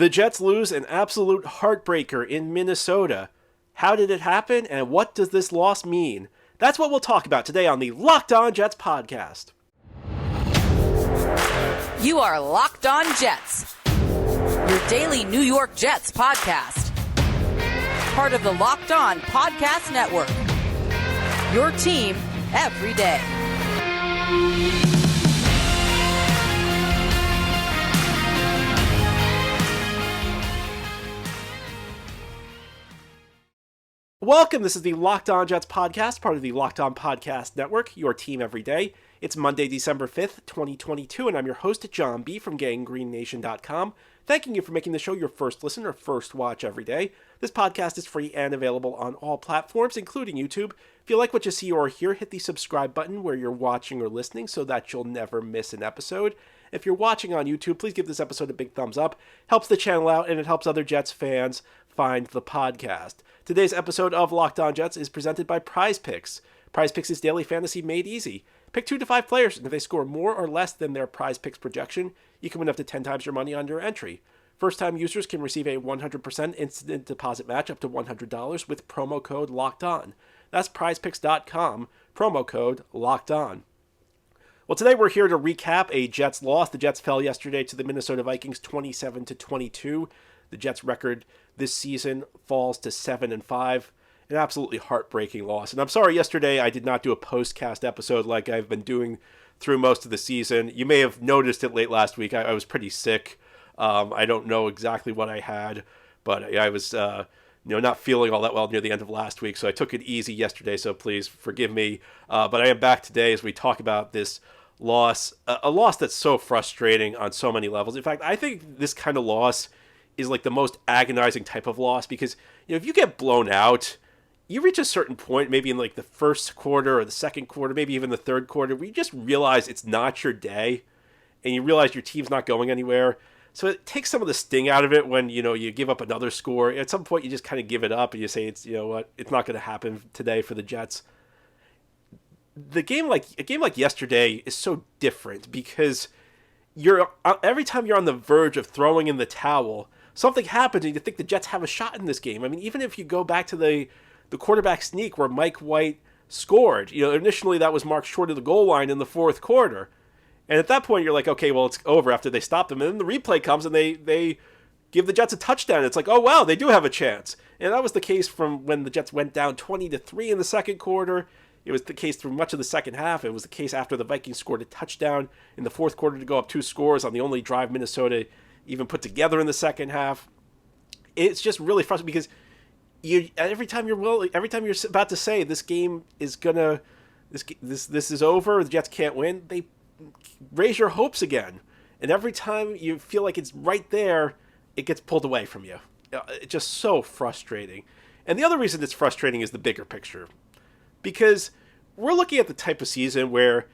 The Jets lose an absolute heartbreaker in Minnesota. How did it happen, and what does this loss mean? That's what we'll talk about today on the Locked On Jets podcast. You are Locked On Jets, your daily New York Jets podcast. Part of the Locked On Podcast Network, your team every day. Welcome, this is the Locked On Jets podcast, part of the Locked On Podcast Network, your team every day. It's Monday, December 5th, 2022, and I'm your host, John B. from GangGreenNation.com, thanking you for making the show your first listen or first watch every day. This podcast is free and available on all platforms, including YouTube. If you like what you see or hear, hit the subscribe button where you're watching or listening so that you'll never miss an episode. If you're watching on YouTube, please give this episode a big thumbs up. Helps the channel out, and it helps other Jets fans find the podcast. Today's episode of Locked On Jets is presented by PrizePicks. PrizePicks is daily fantasy made easy. Pick 2 to 5 players, and if they score more or less than their PrizePicks projection, you can win up to 10 times your money on your entry. First-time users can receive a 100% instant deposit match up to $100 with promo code LOCKEDON. That's PrizePicks.com, promo code LOCKEDON. Well, today we're here to recap a Jets loss. The Jets fell yesterday to the Minnesota Vikings 27-22. The Jets' record this season falls to 7-5. An absolutely heartbreaking loss. And I'm sorry yesterday I did not do a postcast episode like I've been doing through most of the season. You may have noticed it late last week. I was pretty sick. I don't know exactly what I had, but I was not feeling all that well near the end of last week. So I took it easy yesterday, so please forgive me. But I am back today as we talk about this loss. A loss that's so frustrating on so many levels. In fact, I think this kind of loss is like the most agonizing type of loss because, if you get blown out, you reach a certain point, maybe in like the first quarter or the second quarter, maybe even the third quarter, where you just realize it's not your day and you realize your team's not going anywhere. So it takes some of the sting out of it when, you give up another score. At some point, you just kind of give it up and you say, it's not going to happen today for the Jets. A game like yesterday is so different because every time you're on the verge of throwing in the towel, something happens and you think the Jets have a shot in this game. I mean, even if you go back to the quarterback sneak where Mike White scored, initially that was marked short of the goal line in the fourth quarter. And at that point, you're like, okay, well, it's over after they stopped them. And then the replay comes and they give the Jets a touchdown. It's like, oh, wow, they do have a chance. And that was the case from when the Jets went down 20-3 in the second quarter. It was the case through much of the second half. It was the case after the Vikings scored a touchdown in the fourth quarter to go up 2 scores on the only drive Minnesota even put together in the second half. It's just really frustrating because every time you're about to say this game is this is over, the Jets can't win, they raise your hopes again. And every time you feel like it's right there, it gets pulled away from you. It's just so frustrating. And the other reason it's frustrating is the bigger picture. Because we're looking at the type of season where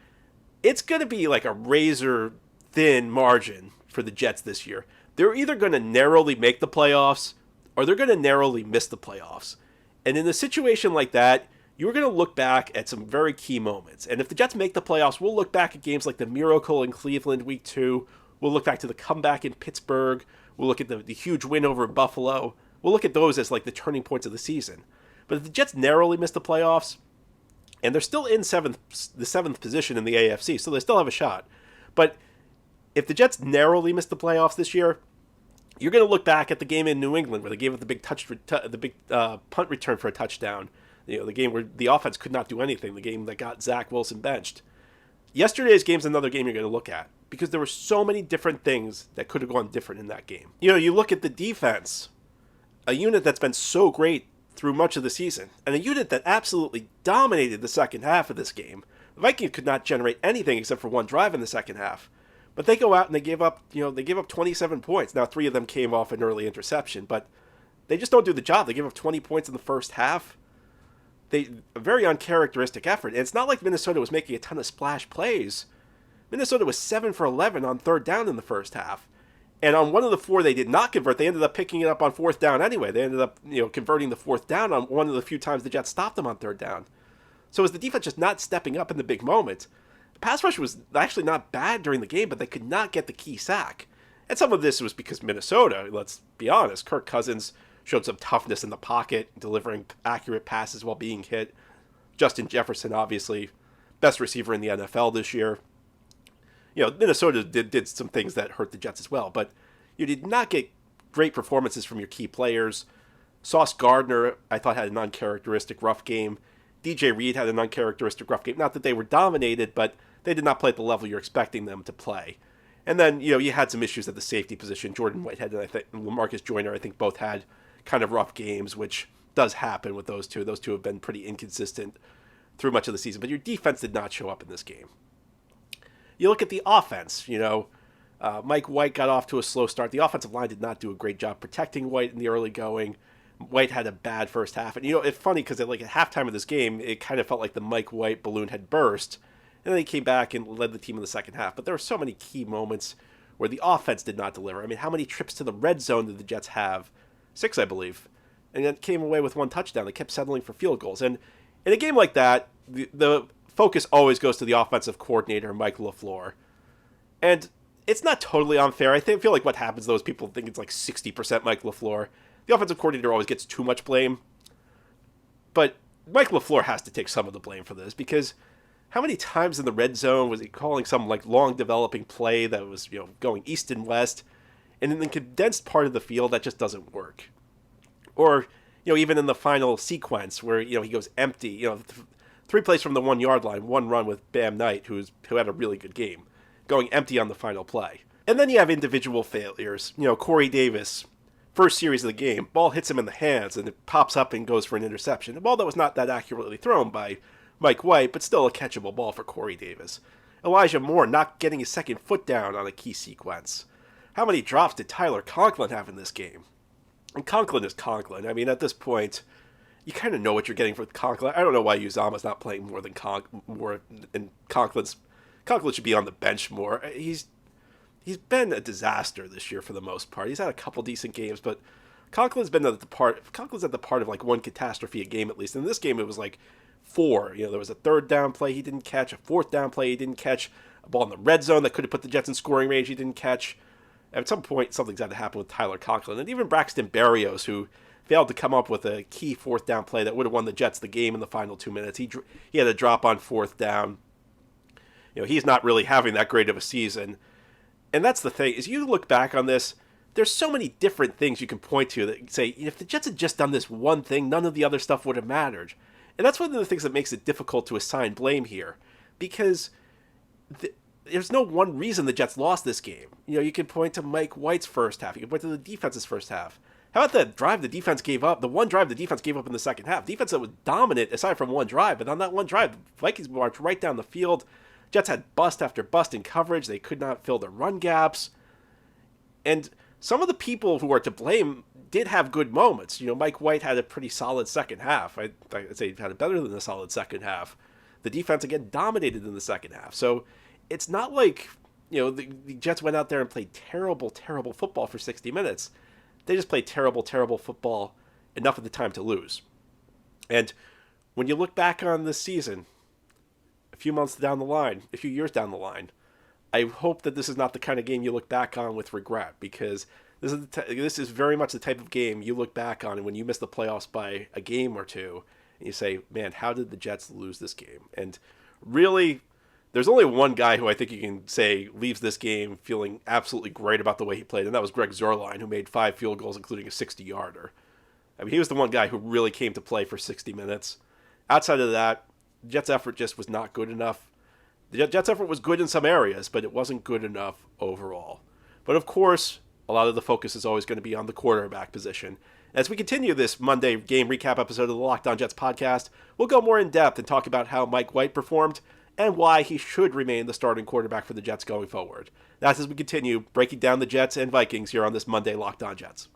it's going to be like a razor-thin margin for the Jets this year. They're either going to narrowly make the playoffs or they're going to narrowly miss the playoffs. And in a situation like that, you're going to look back at some very key moments. And if the Jets make the playoffs, we'll look back at games like the miracle in Cleveland week 2. We'll look back to the comeback in Pittsburgh. We'll look at the huge win over Buffalo. We'll look at those as like the turning points of the season. But if the Jets narrowly miss the playoffs, and they're still in the 7th position in the AFC, so they still have a shot. But if the Jets narrowly miss the playoffs this year, you're going to look back at the game in New England where they gave up the big punt return for a touchdown. The game where the offense could not do anything, the game that got Zach Wilson benched. Yesterday's game's another game you're going to look at because there were so many different things that could have gone different in that game. You look at the defense, a unit that's been so great through much of the season, and a unit that absolutely dominated the second half of this game. The Vikings could not generate anything except for one drive in the second half. But they go out and they gave up 27 points. Now 3 of them came off an early interception, but they just don't do the job. They give up 20 points in the first half. A very uncharacteristic effort. And it's not like Minnesota was making a ton of splash plays. Minnesota was 7 for 11 on third down in the first half. And on one of the 4 they did not convert, they ended up picking it up on fourth down anyway. They ended up converting the fourth down on one of the few times the Jets stopped them on third down. So was the defense just not stepping up in the big moments? The pass rush was actually not bad during the game, but they could not get the key sack. And some of this was because Minnesota, let's be honest, Kirk Cousins showed some toughness in the pocket, delivering accurate passes while being hit. Justin Jefferson, obviously, best receiver in the NFL this year. Minnesota did some things that hurt the Jets as well, but you did not get great performances from your key players. Sauce Gardner, I thought, had an uncharacteristic rough game. DJ Reed had an uncharacteristic rough game. Not that they were dominated, but they did not play at the level you're expecting them to play. And then, you had some issues at the safety position. Jordan Whitehead and I think LaMarcus Joyner, I think, both had kind of rough games, which does happen with those two. Those two have been pretty inconsistent through much of the season. But your defense did not show up in this game. You look at the offense, Mike White got off to a slow start. The offensive line did not do a great job protecting White in the early going. White had a bad first half. And, it's funny because at halftime of this game, it kind of felt like the Mike White balloon had burst. And then he came back and led the team in the second half. But there were so many key moments where the offense did not deliver. I mean, how many trips to the red zone did the Jets have? 6, I believe. And then came away with 1 touchdown. They kept settling for field goals. And in a game like that, the focus always goes to the offensive coordinator, Mike LaFleur. And it's not totally unfair. I feel like what happens, though, is people think it's 60% Mike LaFleur. The offensive coordinator always gets too much blame. But Mike LaFleur has to take some of the blame for this, because how many times in the red zone was he calling some long developing play that was going east and west, and in the condensed part of the field that just doesn't work? Or even in the final sequence where he goes empty, 3 plays from the 1 yard line, 1 run with Bam Knight, who had a really good game, going empty on the final play. And then you have individual failures. Corey Davis, first series of the game, ball hits him in the hands and it pops up and goes for an interception. A ball that was not that accurately thrown by Mike White, but still a catchable ball for Corey Davis. Elijah Moore not getting his second foot down on a key sequence. How many drops did Tyler Conklin have in this game? And Conklin is Conklin. I mean, at this point, you kind of know what you're getting for Conklin. I don't know why Uzama's not playing more than Conklin should be on the bench more. He's been a disaster this year for the most part. He's had a couple decent games, but Conklin's at the part of one catastrophe a game at least. In this game, it was 4. There was a 3rd down play he didn't catch, a 4th down play he didn't catch, a ball in the red zone that could have put the Jets in scoring range he didn't catch. At some point, something's had to happen with Tyler Conklin. And even Braxton Berrios, who failed to come up with a key 4th down play that would have won the Jets the game in the final 2 minutes. He had a drop on 4th down. He's not really having that great of a season. And that's the thing, is you look back on this, there's so many different things you can point to that say, if the Jets had just done this one thing, none of the other stuff would have mattered. And that's one of the things that makes it difficult to assign blame here, because there's no one reason the Jets lost this game. You can point to Mike White's first half. You can point to the defense's first half. How about that drive the defense gave up? The one drive the defense gave up in the second half. Defense that was dominant aside from one drive, but on that one drive, the Vikings marched right down the field. Jets had bust after bust in coverage. They could not fill their run gaps. And some of the people who are to blame did have good moments. Mike White had a pretty solid second half. I'd say he had it better than a solid second half. The defense, again, dominated in the second half. So it's not like, the Jets went out there and played terrible, terrible football for 60 minutes. They just played terrible, terrible football enough of the time to lose. And when you look back on this season, a few months down the line, a few years down the line, I hope that this is not the kind of game you look back on with regret, because this is very much the type of game you look back on and when you miss the playoffs by a game or two, and you say, man, how did the Jets lose this game? And really, there's only one guy who I think you can say leaves this game feeling absolutely great about the way he played, and that was Greg Zuerlein, who made 5 field goals, including a 60-yarder. I mean, he was the one guy who really came to play for 60 minutes. Outside of that, the Jets' effort just was not good enough. The Jets' effort was good in some areas, but it wasn't good enough overall. But of course, a lot of the focus is always going to be on the quarterback position. As we continue this Monday game recap episode of the Locked On Jets podcast, we'll go more in depth and talk about how Mike White performed and why he should remain the starting quarterback for the Jets going forward. That's as we continue breaking down the Jets and Vikings here on this Monday Locked On Jets.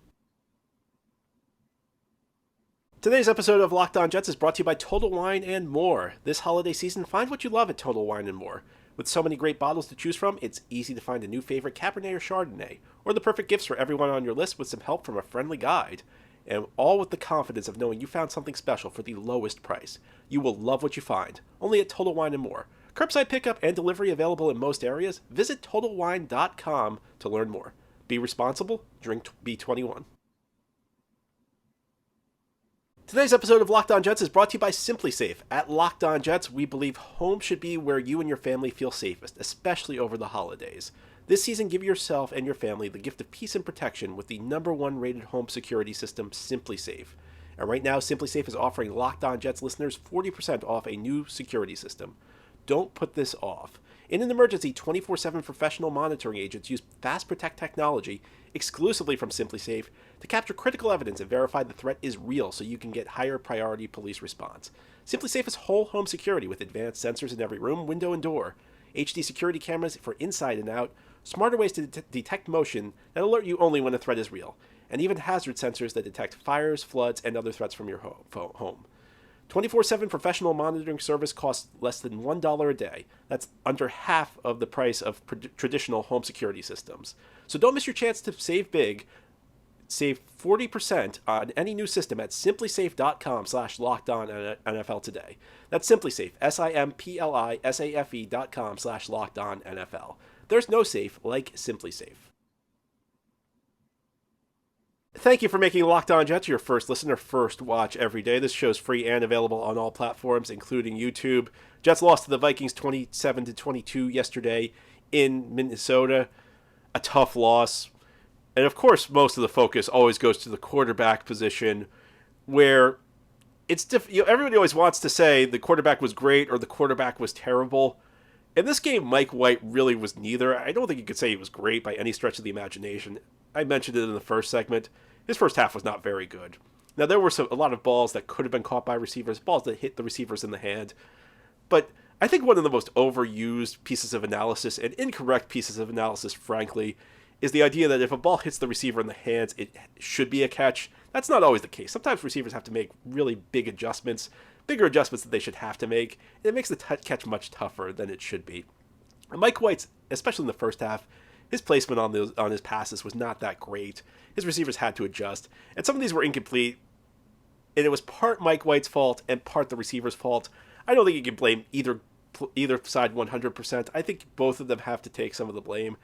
Today's episode of Locked On Jets is brought to you by Total Wine & More. This holiday season, find what you love at Total Wine & More. With so many great bottles to choose from, it's easy to find a new favorite Cabernet or Chardonnay, or the perfect gifts for everyone on your list with some help from a friendly guide. And all with the confidence of knowing you found something special for the lowest price. You will love what you find, only at Total Wine & More. Curbside pickup and delivery available in most areas. Visit TotalWine.com to learn more. Be responsible. Drink B21. Today's episode of Locked On Jets is brought to you by SimpliSafe. At Locked On Jets, we believe home should be where you and your family feel safest, especially over the holidays. This season, give yourself and your family the gift of peace and protection with the #1 rated home security system, SimpliSafe. And right now, SimpliSafe is offering Locked On Jets listeners 40% off a new security system. Don't put this off. In an emergency, 24/7 professional monitoring agents use Fast Protect technology exclusively from SimpliSafe to capture critical evidence and verify the threat is real so you can get higher priority police response. SimpliSafe is whole home security with advanced sensors in every room, window, and door, HD security cameras for inside and out, smarter ways to detect motion that alert you only when a threat is real, and even hazard sensors that detect fires, floods, and other threats from your home. 24/7 professional monitoring service costs less than $1 a day. That's under half of the price of traditional home security systems. So don't miss your chance to save big. Save 40% on any new system at simplisafe.com/lockedonnfl today. That's SimpliSafe, simplisafe.com/lockedonnfl. There's no safe like SimpliSafe. Thank you for making Locked On Jets your first listen or first watch every day. This show's free and available on all platforms, including YouTube. Jets lost to the Vikings 27-22 yesterday in Minnesota. A tough loss. And of course, most of the focus always goes to the quarterback position, where it's everybody always wants to say the quarterback was great or the quarterback was terrible. In this game, Mike White really was neither. I don't think you could say he was great by any stretch of the imagination. I mentioned it in the first segment. His first half was not very good. Now, there were a lot of balls that could have been caught by receivers, balls that hit the receivers in the hand. But I think one of the most overused pieces of analysis, and incorrect pieces of analysis, frankly, is the idea that if a ball hits the receiver in the hands, it should be a catch. That's not always the case. Sometimes receivers have to make really big adjustments, bigger adjustments that they should have to make, and it makes the catch much tougher than it should be. And Mike White's, especially in the first half, his placement on his passes was not that great. His receivers had to adjust, and some of these were incomplete, and it was part Mike White's fault and part the receiver's fault. I don't think you can blame either side 100%. I think both of them have to take some of the blame,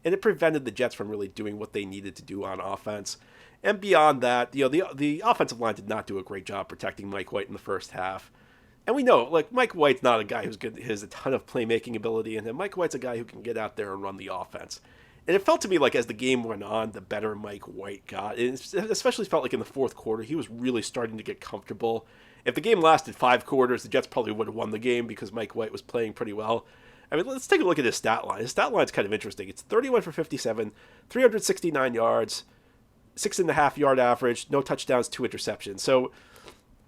and it prevented the Jets from really doing what they needed to do on offense. And beyond that, the offensive line did not do a great job protecting Mike White in the first half. And we know, Mike White's not a guy who's good, has a ton of playmaking ability, and Mike White's a guy who can get out there and run the offense. And it felt to me like as the game went on, the better Mike White got. It especially felt like in the fourth quarter, he was really starting to get comfortable. If the game lasted 5 quarters, the Jets probably would have won the game because Mike White was playing pretty well. I mean, let's take a look at his stat line. His stat line's kind of interesting. It's 31 for 57, 369 yards, 6.5 yard average, no touchdowns, 2 interceptions. So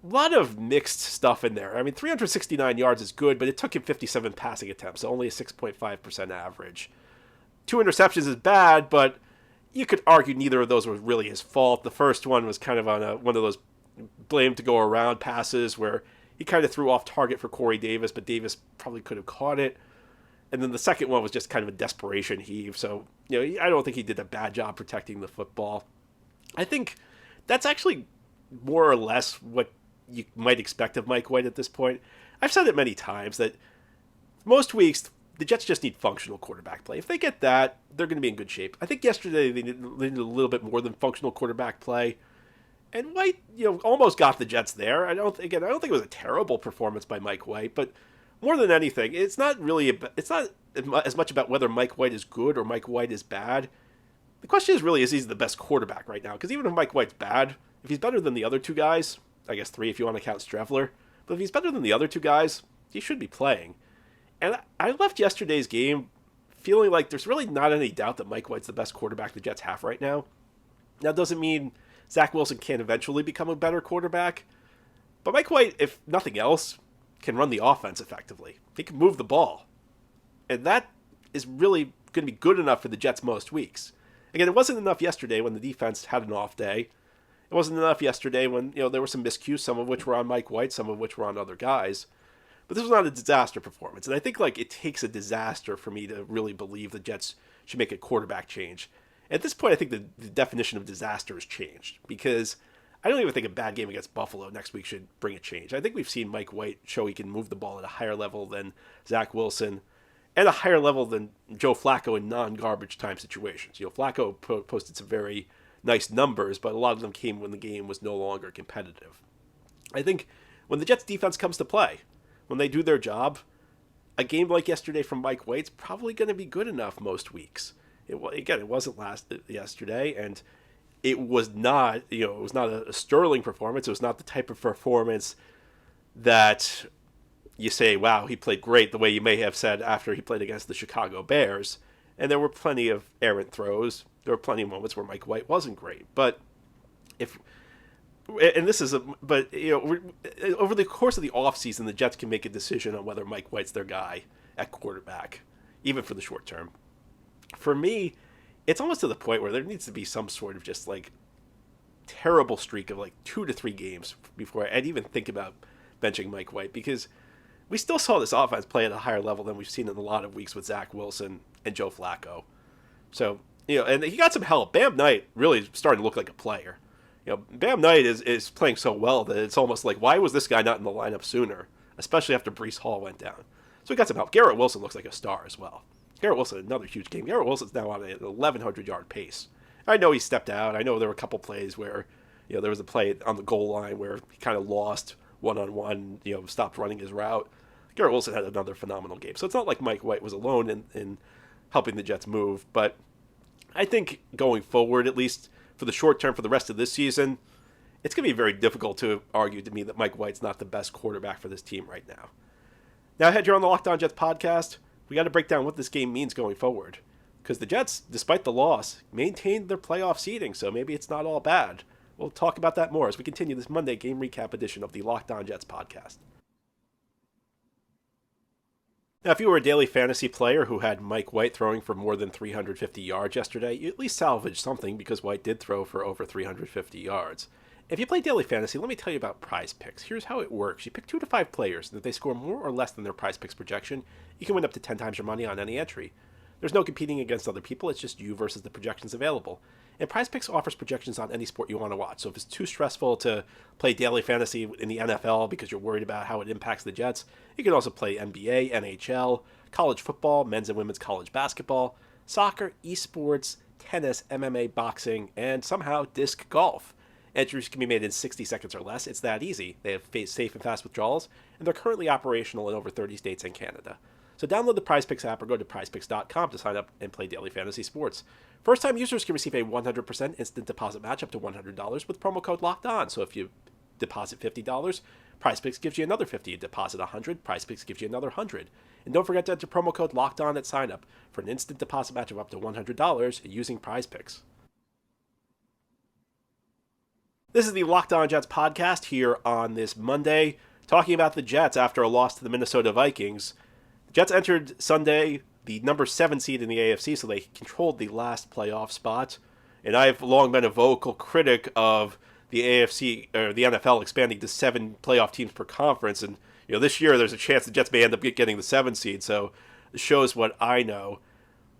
a lot of mixed stuff in there. I mean, 369 yards is good, but it took him 57 passing attempts, so only a 6.5% average. 2 interceptions is bad, but you could argue neither of those was really his fault. The first one was kind of on one of those blame to go around passes where he kind of threw off target for Corey Davis, but Davis probably could have caught it. And then the second one was just kind of a desperation heave. So, I don't think he did a bad job protecting the football. I think that's actually more or less what you might expect of Mike White at this point. I've said it many times that most weeks the Jets just need functional quarterback play. If they get that, they're going to be in good shape. I think yesterday they needed a little bit more than functional quarterback play. And White, almost got the Jets there. I don't think it was a terrible performance by Mike White, but more than anything, it's not as much about whether Mike White is good or Mike White is bad. The question is really, is he the best quarterback right now? Because even if Mike White's bad, if he's better than the other 2 guys, I guess 3 if you want to count Strevler, but if he's better than the other 2 guys, he should be playing. And I left yesterday's game feeling like there's really not any doubt that Mike White's the best quarterback the Jets have right now. Now, it doesn't mean Zach Wilson can't eventually become a better quarterback, but Mike White, if nothing else, can run the offense effectively. He can move the ball. And that is really going to be good enough for the Jets most weeks. Again, it wasn't enough yesterday when the defense had an off day. It wasn't enough yesterday when there were some miscues, some of which were on Mike White, some of which were on other guys. But this was not a disaster performance. And I think it takes a disaster for me to really believe the Jets should make a quarterback change. At this point, I think the definition of disaster has changed, because I don't even think a bad game against Buffalo next week should bring a change. I think we've seen Mike White show he can move the ball at a higher level than Zach Wilson. at a higher level than Joe Flacco in non-garbage time situations. Flacco posted some very nice numbers, but a lot of them came when the game was no longer competitive. I think when the Jets defense comes to play, when they do their job, a game like yesterday from Mike White's probably going to be good enough most weeks. It wasn't yesterday, and it was not, it was not a sterling performance. It was not the type of performance that you say, wow, he played great, the way you may have said after he played against the Chicago Bears. And there were plenty of errant throws. There were plenty of moments where Mike White wasn't great. But over the course of the offseason, the Jets can make a decision on whether Mike White's their guy at quarterback, even for the short term. For me, it's almost to the point where there needs to be some sort of just like terrible streak of like 2 to 3 games before I'd even think about benching Mike White, because we still saw this offense play at a higher level than we've seen in a lot of weeks with Zach Wilson and Joe Flacco. So, and he got some help. Bam Knight really starting to look like a player. Bam Knight is playing so well that it's almost like, why was this guy not in the lineup sooner, especially after Breece Hall went down? So he got some help. Garrett Wilson looks like a star as well. Garrett Wilson, another huge game. Garrett Wilson's now on an 1,100-yard pace. I know he stepped out. I know there were a couple plays where, there was a play on the goal line where he kind of lost one-on-one, stopped running his route. Garrett Wilson had another phenomenal game. So it's not like Mike White was alone in helping the Jets move. But I think going forward, at least for the short term, for the rest of this season, it's going to be very difficult to argue to me that Mike White's not the best quarterback for this team right now. Now, ahead here on the Locked On Jets podcast, we got to break down what this game means going forward. Because the Jets, despite the loss, maintained their playoff seeding, so maybe it's not all bad. We'll talk about that more as we continue this Monday game recap edition of the Locked On Jets podcast. Now, if you were a daily fantasy player who had Mike White throwing for more than 350 yards yesterday, you at least salvaged something because White did throw for over 350 yards. If you play daily fantasy, let me tell you about PrizePicks. Here's how it works. You pick 2 to 5 players, and if they score more or less than their PrizePicks projection, you can win up to 10 times your money on any entry. There's no competing against other people, it's just you versus the projections available. And PrizePicks offers projections on any sport you want to watch. So if it's too stressful to play daily fantasy in the NFL because you're worried about how it impacts the Jets, you can also play NBA, NHL, college football, men's and women's college basketball, soccer, esports, tennis, MMA, boxing, and somehow disc golf. Entries can be made in 60 seconds or less. It's that easy. They have safe and fast withdrawals, and they're currently operational in over 30 states and Canada. So download the PrizePicks app or go to prizepicks.com to sign up and play daily fantasy sports. First-time users can receive a 100% instant deposit match up to $100 with promo code LOCKEDON. So if you deposit $50, PrizePicks gives you another $50. You deposit $100, PrizePicks gives you another $100. And don't forget to enter promo code LOCKEDON at sign up for an instant deposit match of up to $100 using PrizePicks. This is the Locked On Jets podcast here on this Monday, talking about the Jets after a loss to the Minnesota Vikings. The Jets entered Sunday the number 7 seed in the AFC, so they controlled the last playoff spot. And I've long been a vocal critic of the AFC, or the NFL, expanding to 7 playoff teams per conference. And this year there's a chance the Jets may end up getting the 7 seed, so it shows what I know.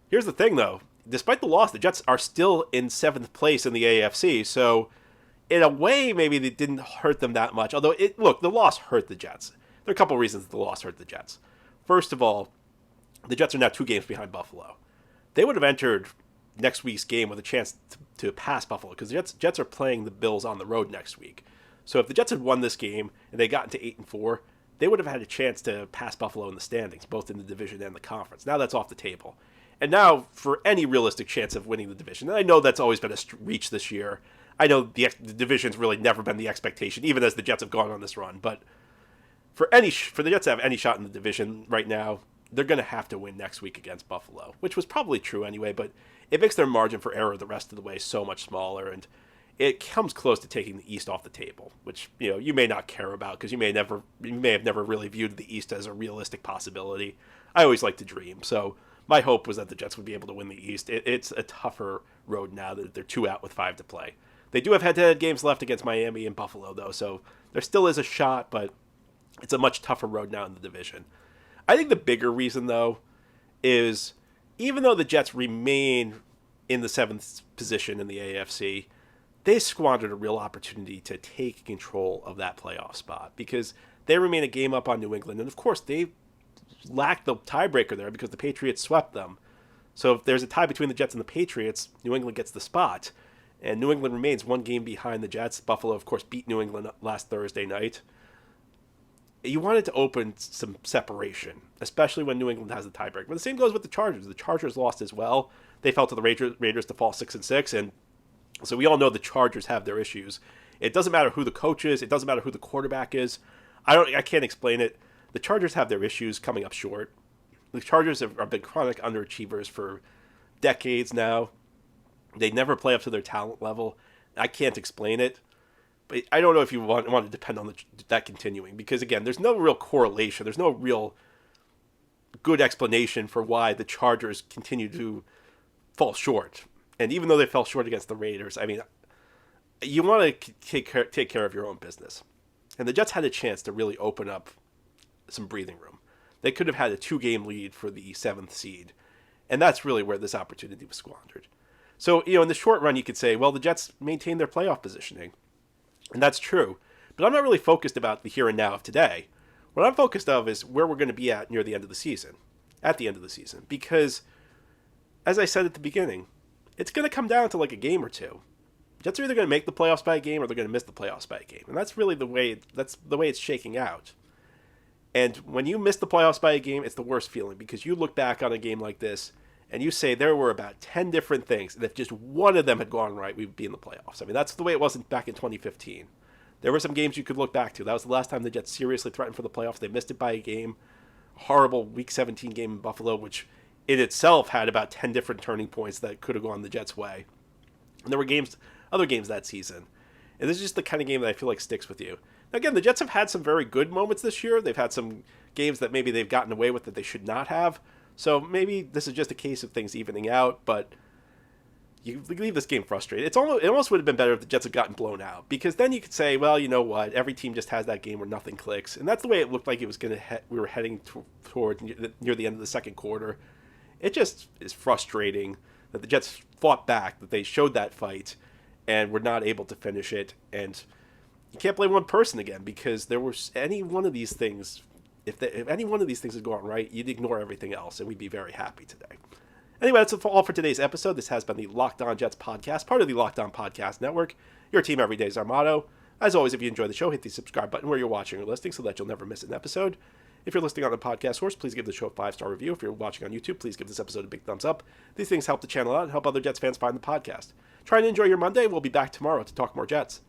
Here's the thing, though. Despite the loss, the Jets are still in 7th place in the AFC, so in a way, maybe it didn't hurt them that much. Although, the loss hurt the Jets. There are a couple reasons the loss hurt the Jets. First of all, the Jets are now 2 games behind Buffalo. They would have entered next week's game with a chance to pass Buffalo, because the Jets are playing the Bills on the road next week. So if the Jets had won this game and they got into 8-4, they would have had a chance to pass Buffalo in the standings, both in the division and the conference. Now that's off the table. And now, for any realistic chance of winning the division, and I know that's always been a reach this year. I know the division's really never been the expectation, even as the Jets have gone on this run. But for the Jets to have any shot in the division right now, they're going to have to win next week against Buffalo, which was probably true anyway, but it makes their margin for error the rest of the way so much smaller, and it comes close to taking the East off the table, which you may not care about because you may have never really viewed the East as a realistic possibility. I always like to dream, so my hope was that the Jets would be able to win the East. It's a tougher road now that they're 2 out with 5 to play. They do have head-to-head games left against Miami and Buffalo, though, so there still is a shot, but it's a much tougher road now in the division. I think the bigger reason, though, is even though the Jets remain in the 7th position in the AFC, they squandered a real opportunity to take control of that playoff spot because they remain a game up on New England. And, of course, they lacked the tiebreaker there because the Patriots swept them. So if there's a tie between the Jets and the Patriots, New England gets the spot. And New England remains one game behind the Jets. Buffalo, of course, beat New England last Thursday night. You wanted to open some separation, especially when New England has the tiebreaker. But the same goes with the Chargers. The Chargers lost as well. They fell to the Raiders to fall 6-6, and so we all know the Chargers have their issues. It doesn't matter who the coach is. It doesn't matter who the quarterback is. I can't explain it. The Chargers have their issues coming up short. The Chargers have been chronic underachievers for decades now. They never play up to their talent level. I can't explain it. But I don't know if you want to depend on that continuing. Because, again, there's no real correlation. There's no real good explanation for why the Chargers continue to fall short. And even though they fell short against the Raiders, I mean, you want to take care of your own business. And the Jets had a chance to really open up some breathing room. They could have had a 2-game lead for the 7th seed. And that's really where this opportunity was squandered. So, in the short run, you could say, well, the Jets maintained their playoff positioning. And that's true. But I'm not really focused about the here and now of today. What I'm focused of is where we're going to be at near the end of the season. At the end of the season. Because, as I said at the beginning, it's going to come down to like a game or two. Jets are either going to make the playoffs by a game or they're going to miss the playoffs by a game. And that's really the way it's shaking out. And when you miss the playoffs by a game, it's the worst feeling. Because you look back on a game like this and you say there were about 10 different things, and if just one of them had gone right, we'd be in the playoffs. I mean, that's the way it was back in 2015. There were some games you could look back to. That was the last time the Jets seriously threatened for the playoffs. They missed it by a game. A horrible Week 17 game in Buffalo, which in itself had about 10 different turning points that could have gone the Jets' way. And there were other games that season. And this is just the kind of game that I feel like sticks with you. Now, again, the Jets have had some very good moments this year. They've had some games that maybe they've gotten away with that they should not have. So maybe this is just a case of things evening out, but you leave this game frustrated. It almost would have been better if the Jets had gotten blown out, because then you could say, well, you know what, every team just has that game where nothing clicks, and that's the way it looked like it was we were heading toward near the end of the second quarter. It just is frustrating that the Jets fought back, that they showed that fight, and were not able to finish it. And you can't blame one person again, because there was any one of these things. If any one of these things had gone right, you'd ignore everything else, and we'd be very happy today. Anyway, that's all for today's episode. This has been the Locked On Jets podcast, part of the Locked On Podcast Network. Your team every day is our motto. As always, if you enjoy the show, hit the subscribe button where you're watching or listening so that you'll never miss an episode. If you're listening on the podcast source, please give the show a 5-star review. If you're watching on YouTube, please give this episode a big thumbs up. These things help the channel out and help other Jets fans find the podcast. Try and enjoy your Monday. We'll be back tomorrow to talk more Jets.